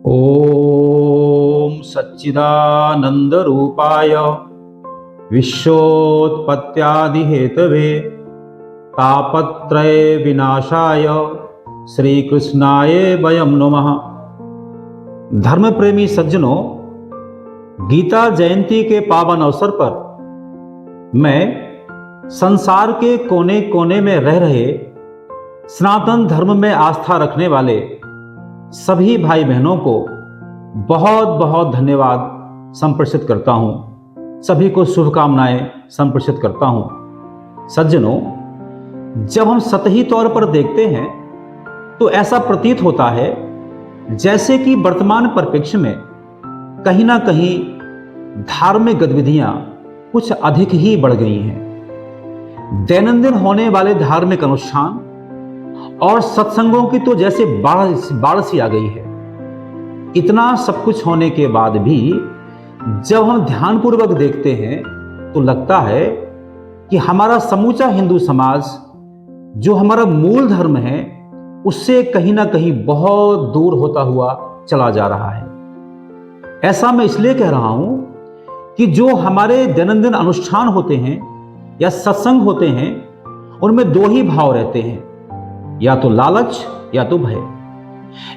ओम सच्चिदानंद रूपाय विश्वोत्पत्त्यादिहेतवे तापत्रय विनाशाय श्री कृष्णाय वयं नमः। धर्म प्रेमी सज्जनों, गीता जयंती के पावन अवसर पर मैं संसार के कोने कोने में रह रहे सनातन धर्म में आस्था रखने वाले सभी भाई बहनों को बहुत बहुत धन्यवाद संप्रेषित करता हूं। सभी को शुभकामनाएं संप्रेषित करता हूं। सज्जनों, जब हम सतही तौर पर देखते हैं तो ऐसा प्रतीत होता है जैसे कि वर्तमान परिप्रेक्ष्य में कहीं ना कहीं धार्मिक गतिविधियां कुछ अधिक ही बढ़ गई हैं। दैनंदिन होने वाले धार्मिक अनुष्ठान और सत्संगों की तो जैसे बाढ़ सी आ गई है। इतना सब कुछ होने के बाद भी जब हम ध्यानपूर्वक देखते हैं तो लगता है कि हमारा समूचा हिंदू समाज, जो हमारा मूल धर्म है, उससे कहीं ना कहीं बहुत दूर होता हुआ चला जा रहा है। ऐसा मैं इसलिए कह रहा हूं कि जो हमारे दैनंदिन अनुष्ठान होते हैं या सत्संग होते हैं, उनमें दो ही भाव रहते हैं, या तो लालच या तो भय।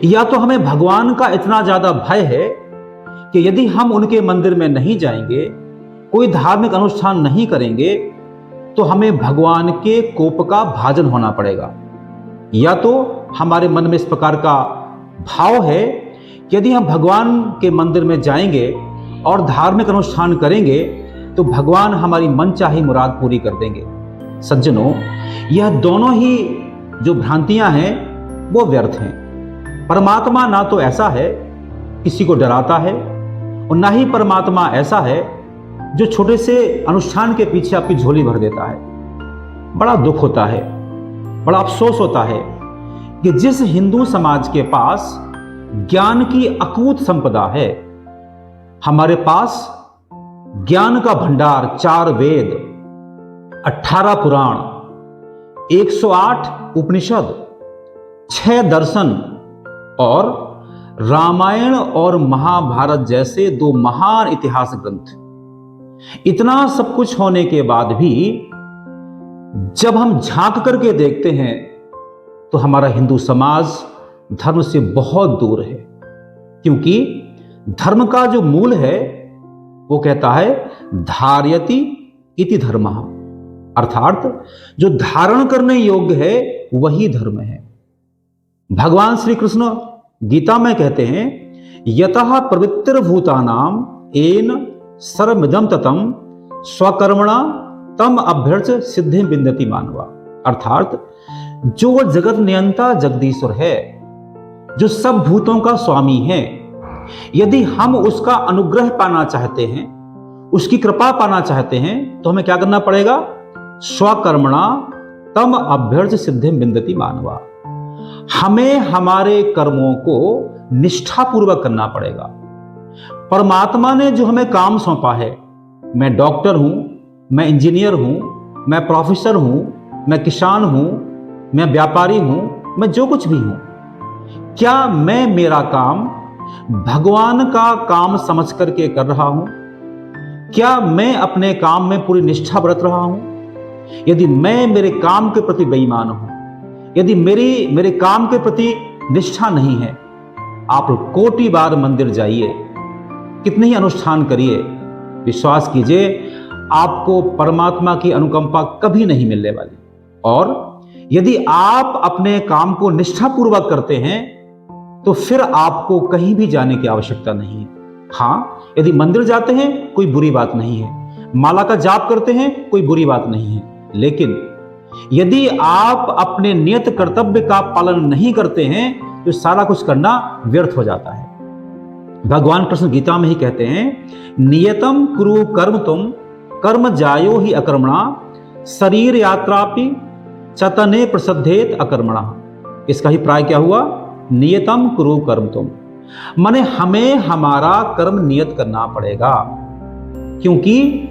या तो हमें भगवान का इतना ज्यादा भय है कि यदि हम उनके मंदिर में नहीं जाएंगे, कोई धार्मिक अनुष्ठान नहीं करेंगे, तो हमें भगवान के कोप का भाजन होना पड़ेगा। या तो हमारे मन में इस प्रकार का भाव है कि यदि हम भगवान के मंदिर में जाएंगे और धार्मिक अनुष्ठान करेंगे तो भगवान हमारी मनचाही मुराद पूरी कर देंगे। सज्जनों, यह दोनों ही जो भ्रांतियां हैं वो व्यर्थ हैं। परमात्मा ना तो ऐसा है किसी को डराता है, और ना ही परमात्मा ऐसा है जो छोटे से अनुष्ठान के पीछे आपकी झोली भर देता है। बड़ा दुख होता है, बड़ा अफसोस होता है कि जिस हिंदू समाज के पास ज्ञान की अकूत संपदा है, हमारे पास ज्ञान का भंडार 4 वेद, 18 पुराण, 108 उपनिषद, 6 दर्शन और रामायण और महाभारत जैसे 2 महान इतिहास ग्रंथ, इतना सब कुछ होने के बाद भी जब हम झांक करके देखते हैं तो हमारा हिंदू समाज धर्म से बहुत दूर है। क्योंकि धर्म का जो मूल है वो कहता है धार्यति इति धर्मः, अर्थात जो धारण करने योग्य है वही धर्म है। भगवान श्री कृष्ण गीता में कहते हैं, यतः प्रवृत्तिर्भूतानां येन सर्वमिदं ततं स्वकर्मणा तम अभ्यर्च सिद्धिं विन्दति मानवा, अर्थात जो जगत नियंता जगदीश्वर है, जो सब भूतों का स्वामी है, यदि हम उसका अनुग्रह पाना चाहते हैं, उसकी कृपा पाना चाहते हैं, तो हमें क्या करना पड़ेगा? स्वकर्मणा तम अभ्यर्च सिद्धिं विन्दति मानवा। हमें हमारे कर्मों को निष्ठापूर्वक करना पड़ेगा। परमात्मा ने जो हमें काम सौंपा है, मैं डॉक्टर हूं, मैं इंजीनियर हूं, मैं प्रोफेसर हूं, मैं किसान हूं, मैं व्यापारी हूं, मैं जो कुछ भी हूं, क्या मैं मेरा काम भगवान का काम समझ करके कर रहा हूं? क्या मैं अपने काम में पूरी निष्ठा बरत रहा हूं? यदि मैं मेरे काम के प्रति बेईमान हूं, यदि मेरे काम के प्रति निष्ठा नहीं है, आप कोटि बार मंदिर जाइए, कितने ही अनुष्ठान करिए, विश्वास कीजिए आपको परमात्मा की अनुकंपा कभी नहीं मिलने वाली। और यदि आप अपने काम को निष्ठापूर्वक करते हैं तो फिर आपको कहीं भी जाने की आवश्यकता नहीं है। हाँ, यदि मंदिर जाते हैं कोई बुरी बात नहीं है, माला का जाप करते हैं कोई बुरी बात नहीं है, लेकिन यदि आप अपने नियत कर्तव्य का पालन नहीं करते हैं तो सारा कुछ करना व्यर्थ हो जाता है। भगवान कृष्ण गीता में ही कहते हैं, नियतम कुरु कर्म तुम कर्म जायो ही अकर्मणा शरीर यात्रापि चतने प्रसिद्धेत अकर्मणा। इसका ही प्राय क्या हुआ? नियतम कुरु कर्म तुम, माने हमें हमारा कर्म नियत करना पड़ेगा, क्योंकि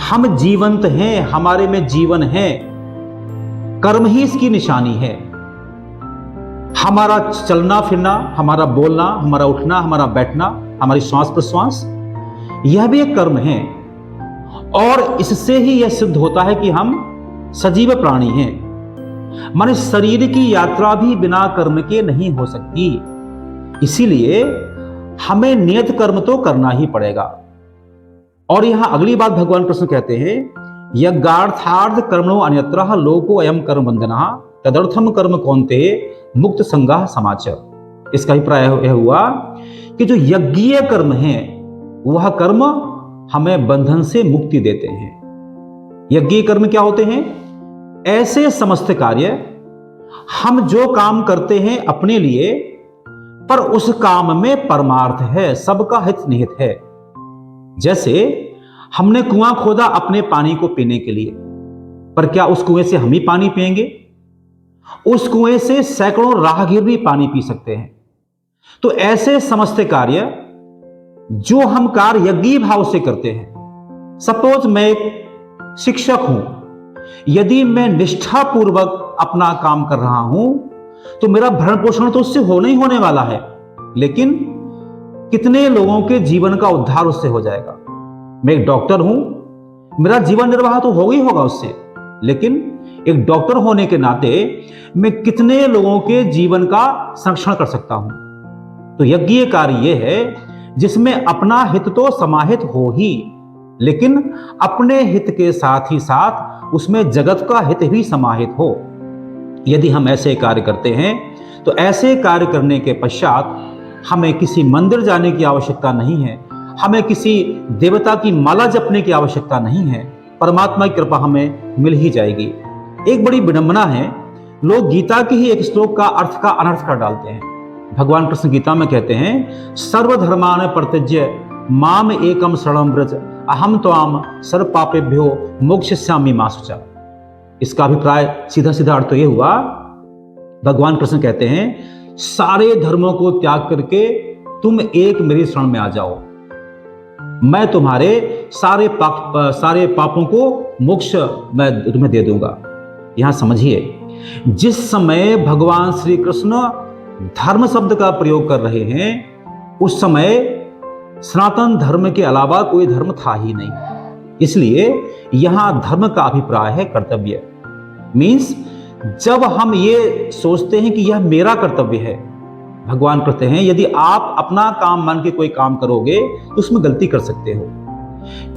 हम जीवंत हैं, हमारे में जीवन है, कर्म ही इसकी निशानी है। हमारा चलना फिरना, हमारा बोलना, हमारा उठना, हमारा बैठना, हमारी श्वास प्रश्वास, यह भी एक कर्म है। और इससे ही यह सिद्ध होता है कि हम सजीव प्राणी हैं। माने शरीर की यात्रा भी बिना कर्म के नहीं हो सकती। इसीलिए हमें नियत कर्म तो करना ही पड़ेगा। और यहां अगली बात भगवान कृष्ण कहते हैं, यज्ञार्थार्थ कर्मणो अन्यत्र लोको अयम कर्म बंधना तदर्थम कर्म कौन्तेय मुक्त संगाः समाचर। इसका अभिप्राय यह हुआ कि जो यज्ञीय कर्म है वह कर्म हमें बंधन से मुक्ति देते हैं। यज्ञीय कर्म क्या होते हैं? ऐसे समस्त कार्य हम जो काम करते हैं अपने लिए, पर उस काम में परमार्थ है, सबका हित निहित है। जैसे हमने कुआं खोदा अपने पानी को पीने के लिए, पर क्या उस कुएं से हम ही पानी पिएंगे? उस कुएं से सैकड़ों राहगीर भी पानी पी सकते हैं। तो ऐसे समस्त कार्य जो हम कार्य यज्ञीय भाव से करते हैं, सपोज मैं एक शिक्षक हूं, यदि मैं निष्ठापूर्वक अपना काम कर रहा हूं तो मेरा भरण पोषण तो उससे होना ही होने वाला है, लेकिन कितने लोगों के जीवन का उद्धार उससे हो जाएगा। मैं एक डॉक्टर हूं, मेरा जीवन निर्वाह तो हो ही होगा उससे, लेकिन एक डॉक्टर होने के नाते मैं कितने लोगों के जीवन का संरक्षण कर सकता हूं। तो यज्ञीय कार्य यह है जिसमें अपना हित तो समाहित हो ही, लेकिन अपने हित के साथ ही साथ उसमें जगत का हित भी समाहित हो। यदि हम ऐसे कार्य करते हैं तो ऐसे कार्य करने के पश्चात हमें किसी मंदिर जाने की आवश्यकता नहीं है, हमें किसी देवता की माला जपने की आवश्यकता नहीं है, परमात्मा की कृपा हमें मिल ही जाएगी। एक बड़ी विडंबना है, लोग गीता के ही एक श्लोक का अर्थ का अनर्थ कर डालते हैं। भगवान कृष्ण गीता में कहते हैं, सर्वधर्मान परित्यज्य माम एकम शरणं व्रज अहम त्वाम सर्व पापेभ्यो मोक्षयिष्यामि मा शुचा। इसका अभिप्राय सीधा सीधा अर्थ तो यह हुआ, भगवान कृष्ण कहते हैं सारे धर्मों को त्याग करके तुम एक मेरी शरण में आ जाओ, मैं तुम्हारे सारे पापों को मोक्ष मैं तुम्हें दे दूंगा। यहां समझिए, जिस समय भगवान श्री कृष्ण धर्म शब्द का प्रयोग कर रहे हैं उस समय सनातन धर्म के अलावा कोई धर्म था ही नहीं। इसलिए यहां धर्म का अभिप्राय है कर्तव्य। मीन्स जब हम ये सोचते हैं कि यह मेरा कर्तव्य है, भगवान कहते हैं यदि आप अपना काम मान के कोई काम करोगे तो उसमें गलती कर सकते हो,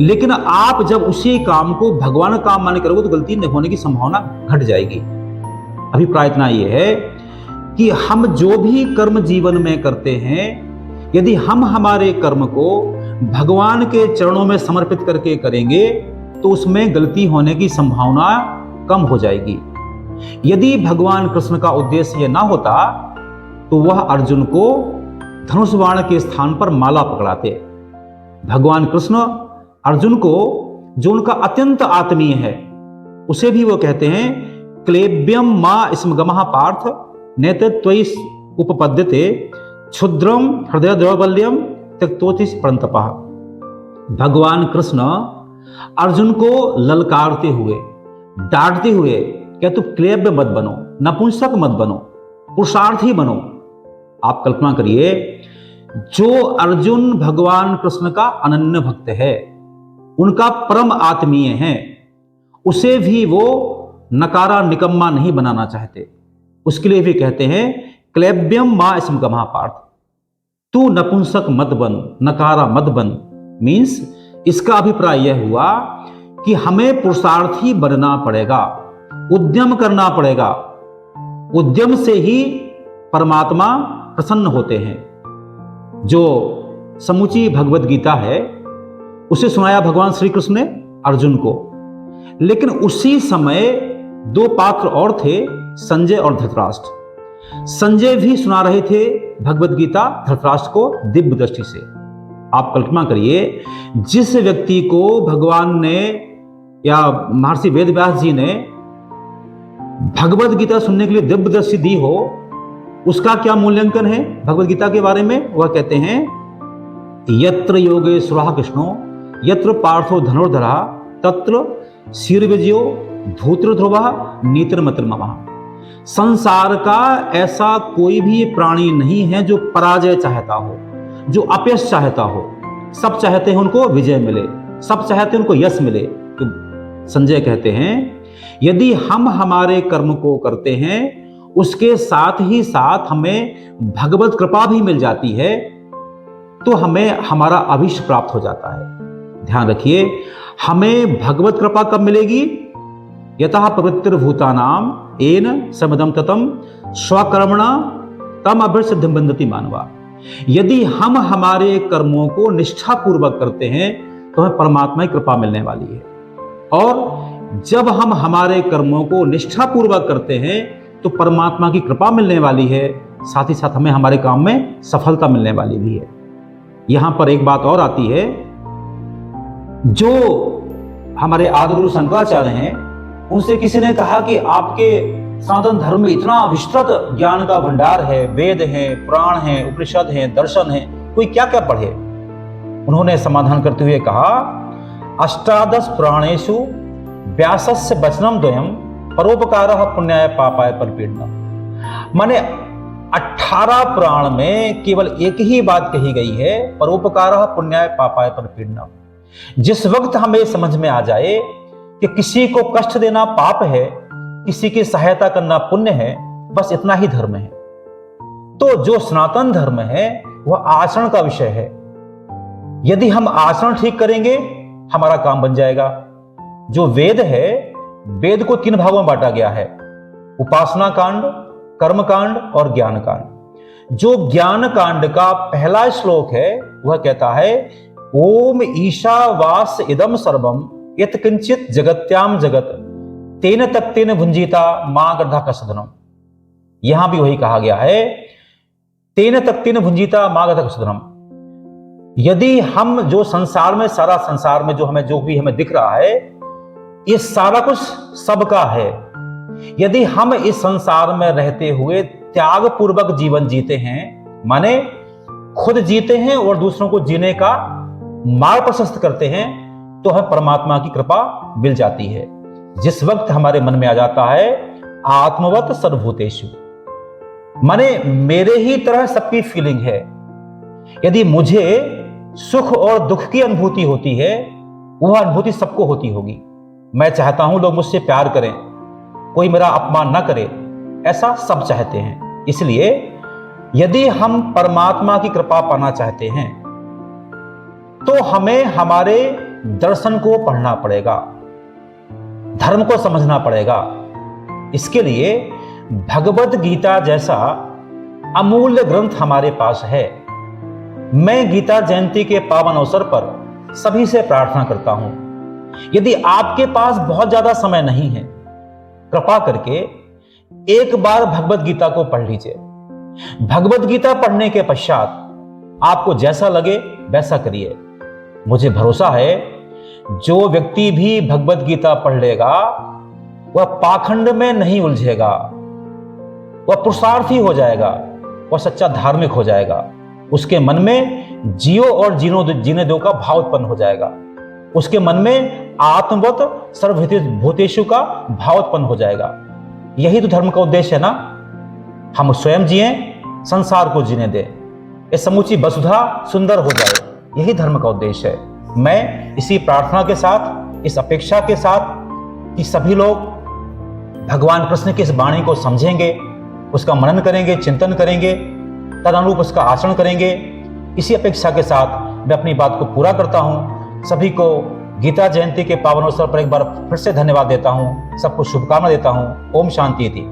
लेकिन आप जब उसी काम को भगवान का काम मान के करोगे तो गलती होने की संभावना घट जाएगी। अभिप्राय इतना यह है कि हम जो भी कर्म जीवन में करते हैं, यदि हम हमारे कर्म को भगवान के चरणों में समर्पित करके करेंगे तो उसमें गलती होने की संभावना कम हो जाएगी। यदि भगवान कृष्ण का उद्देश्य यह ना होता तो वह अर्जुन को धनुष बाण के स्थान पर माला पकड़ाते। भगवान कृष्ण अर्जुन को, जो उनका अत्यंत आत्मीय है, उसे भी वो कहते हैं क्लेब्यम मा स्मगमः पार्थ नेतत्वयि उपपद्यते क्षुद्रम हृदय दौर्बल्यम त्यक्तोतिस परंतपः। भगवान कृष्ण अर्जुन को ललकारते हुए, डांटते हुए क्या तू क्लेब्य मत बनो, नपुंसक मत बनो, पुरुषार्थी बनो। आप कल्पना करिए, जो अर्जुन भगवान कृष्ण का अनन्य भक्त है, उनका परम आत्मीय है, उसे भी वो नकारा निकम्मा नहीं बनाना चाहते। उसके लिए भी कहते हैं क्लेब्यम मा स्मगमः पार्थ, तू नपुंसक मत बन, नकारा मत बन। मीन्स इसका अभिप्राय यह हुआ कि हमें पुरुषार्थी बनना पड़ेगा, उद्यम करना पड़ेगा। उद्यम से ही परमात्मा प्रसन्न होते हैं। जो समूची भगवत गीता है उसे सुनाया भगवान श्री कृष्ण ने अर्जुन को, लेकिन उसी समय दो पात्र और थे, संजय और धृतराष्ट्र। संजय भी सुना रहे थे भगवत गीता धृतराष्ट्र को दिव्य दृष्टि से। आप कल्पना करिए, जिस व्यक्ति को भगवान ने या महर्षि वेदव्यास जी ने भगवत गीता सुनने के लिए दिव्य दृष्टि दी हो, उसका क्या मूल्यांकन है भगवत गीता के बारे में? वह कहते हैं यत्र योगेश्वरः कृष्णो यत्र पार्थो धनुर्धरः तत्र शीर्विजयो धूर्तध्रुवः नीतिर्मतिर्ममः। संसार का ऐसा कोई भी प्राणी नहीं है जो पराजय चाहता हो, जो अपयश चाहता हो। सब चाहते हैं उनको विजय मिले, सब चाहते हैं उनको यश मिले। तो संजय कहते हैं यदि हम हमारे कर्म को करते हैं, उसके साथ ही साथ हमें भगवत कृपा भी मिल जाती है, तो हमें हमारा अभीष्ट प्राप्त हो जाता है। ध्यान रखिए, हमें भगवत कृपा कब मिलेगी? यतः पवित्र भूतानाम येन समदम ततम स्वकर्मणा तम अभ्यसिद्धिं बंधति मानवा। यदि हम हमारे कर्मों को निष्ठा पूर्वक करते हैं तो हमें परमात्मा की कृपा मिलने वाली है। और जब हम हमारे कर्मों को निष्ठा पूर्वक करते हैं तो परमात्मा की कृपा मिलने वाली है, साथ ही साथ हमें हमारे काम में सफलता मिलने वाली भी है। यहां पर एक बात और आती है, जो हमारे आदिगुरु शंकराचार्य हैं, उनसे किसी ने कहा कि आपके सनातन धर्म में इतना विस्तृत ज्ञान का भंडार है, वेद है, पुराण है, उपनिषद है, दर्शन है, कोई क्या क्या पढ़े? उन्होंने समाधान करते हुए कहा, अष्टादश पुराणेषु व्यासस्य वचनम द्वयम परोपकारः पुण्याय पापाय परपीडनम्। माने 18 पुराण में केवल एक ही बात कही गई है, परोपकारः पुण्याय पापाय परपीडनम्। जिस वक्त हमें समझ में आ जाए कि किसी को कष्ट देना पाप है, किसी की सहायता करना पुण्य है, बस इतना ही धर्म है, तो जो सनातन धर्म है वह आचरण का विषय है। यदि हम आचरण ठीक करेंगे हमारा काम बन जाएगा। जो वेद है, वेद को 3 भागों में बांटा गया है, उपासना कांड, कर्म कांड और ज्ञान कांड। जो ज्ञान कांड का पहला श्लोक है वह कहता है, ओम ईशावास इदम सर्वम यत् किंचित जगत्याम जगत तेन तक्तेन भुंजीता मां गर्धा कसदनम। यहां भी वही कहा गया है, तेन तक्तेन भुंजीता मां गर्धा कसदनम। यदि हम जो संसार में, सारा संसार में जो भी हमें दिख रहा है, ये सारा कुछ सबका है। यदि हम इस संसार में रहते हुए त्याग पूर्वक जीवन जीते हैं, माने खुद जीते हैं और दूसरों को जीने का मार्ग प्रशस्त करते हैं, तो हमें परमात्मा की कृपा मिल जाती है। जिस वक्त हमारे मन में आ जाता है आत्मवत सर्वभूतेषु, माने मेरे ही तरह सबकी फीलिंग है। यदि मुझे सुख और दुख की अनुभूति होती है, वह अनुभूति सबको होती होगी। मैं चाहता हूं लोग मुझसे प्यार करें, कोई मेरा अपमान ना करे, ऐसा सब चाहते हैं। इसलिए यदि हम परमात्मा की कृपा पाना चाहते हैं तो हमें हमारे दर्शन को पढ़ना पड़ेगा, धर्म को समझना पड़ेगा। इसके लिए भगवत गीता जैसा अमूल्य ग्रंथ हमारे पास है। मैं गीता जयंती के पावन अवसर पर सभी से प्रार्थना करता हूं, यदि आपके पास बहुत ज्यादा समय नहीं है, कृपा करके एक बार भगवत गीता को पढ़ लीजिए। भगवत गीता पढ़ने के पश्चात आपको जैसा लगे वैसा करिए। मुझे भरोसा है जो व्यक्ति भी भगवत गीता पढ़ लेगा वह पाखंड में नहीं उलझेगा, वह पुरुषार्थी हो जाएगा, वह सच्चा धार्मिक हो जाएगा। उसके मन में जियो और जीने दो का भाव उत्पन्न हो जाएगा। उसके मन में आत्मवत सर्वभूतेषु का भाव उत्पन्न हो जाएगा। यही तो धर्म का उद्देश्य है ना। हम स्वयं जिए, संसार को जीने दें, ये समूची वसुधा सुंदर हो जाए, यही धर्म का उद्देश्य है। मैं इसी प्रार्थना के साथ, इस अपेक्षा के साथ कि सभी लोग भगवान कृष्ण की इस वाणी को समझेंगे, उसका मनन करेंगे, चिंतन करेंगे, तदनुरूप उसका आचरण करेंगे, इसी अपेक्षा के साथ मैं अपनी बात को पूरा करता हूं। सभी को गीता जयंती के पावन अवसर पर एक बार फिर से धन्यवाद देता हूं, सबको शुभकामना देता हूं। ओम शांति थी।